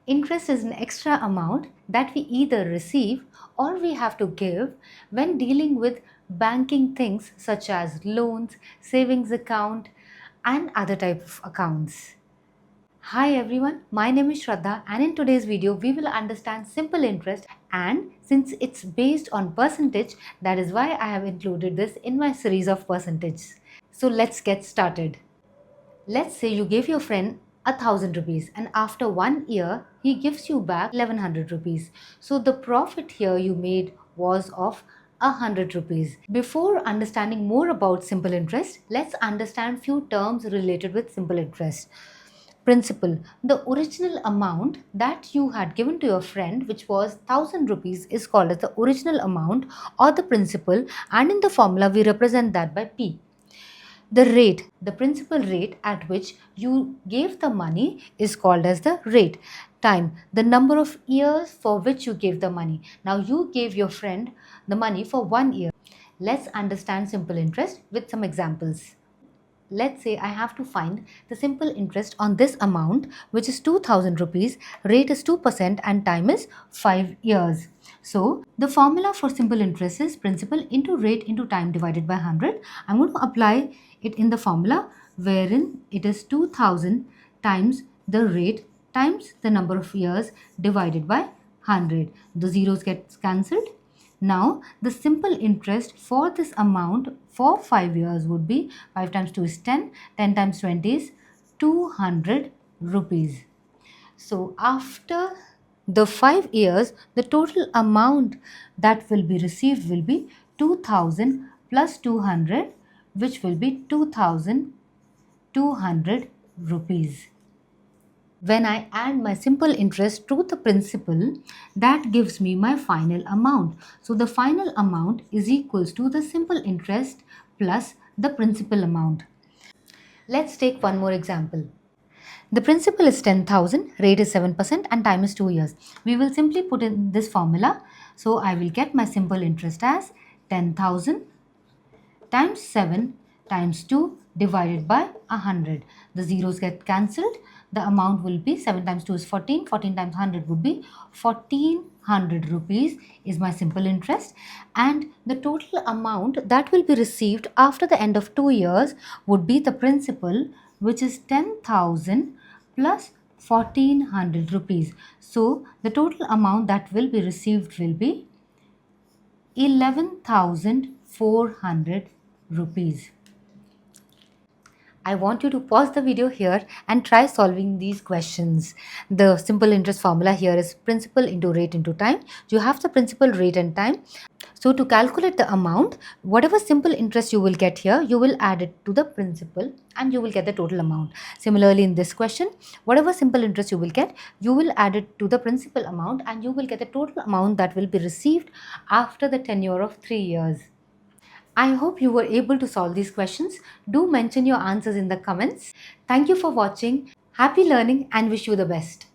Interest is an extra amount that we either receive or we have to give when dealing with banking things such as loans, savings account, and other type of accounts. Hi everyone, my name is Shraddha and in today's video we will understand simple interest, and since it's based on percentage, that is why I have included this in my series of percentages. So let's get started. Let's say you gave your friend 1,000 rupees and after 1 year he gives you back 1100 rupees. So the profit here you made was of 100 rupees. Before understanding more about simple interest, let's understand few terms related with simple interest. Principal. The original amount that you had given to your friend, which was 1,000 rupees, is called as the original amount or the principal, and in the formula we represent that by P. The rate, the principal rate at which you gave the money is called as the rate. Time, the number of years for which you gave the money. Now you gave your friend the money for 1 year. Let's understand simple interest with some examples. Let's say I have to find the simple interest on this amount, which is 2,000 rupees, rate is 2% and time is 5 years. So the formula for simple interest is principal into rate into time divided by 100. I'm going to apply it in the formula wherein it is 2,000 times the rate times the number of years divided by 100. The zeros get cancelled. Now the simple interest for this amount for 5 years would be 5 times 2 is 10, 10 times 20 is 200 rupees. So after the 5 years, the total amount that will be received will be 2000 plus 200, which will be 2200 rupees. When I add my simple interest to the principal, that gives me my final amount. So the final amount is equals to the simple interest plus the principal amount. Let's take one more example. The principal is 10,000, rate is 7% and time is 2 years. We will simply put in this formula. So I will get my simple interest as 10,000 times 7 times 2 divided by 100. The zeros get cancelled. The amount will be 7 times 2 is 14. 14 times 100 would be 1400 rupees is my simple interest, and the total amount that will be received after the end of 2 years would be the principal, which is 10,000 plus 1400 rupees. So the total amount that will be received will be 11,400 rupees. I want you to pause the video here and try solving these questions. The simple interest formula here is principal into rate into time. You have the principal, rate and time. So to calculate the amount, whatever simple interest you will get here, you will add it to the principal and you will get the total amount. Similarly in this question, whatever simple interest you will get, you will add it to the principal amount and you will get the total amount that will be received after the tenure of 3 years. I hope you were able to solve these questions. Do mention your answers in the comments. Thank you for watching. Happy learning and wish you the best.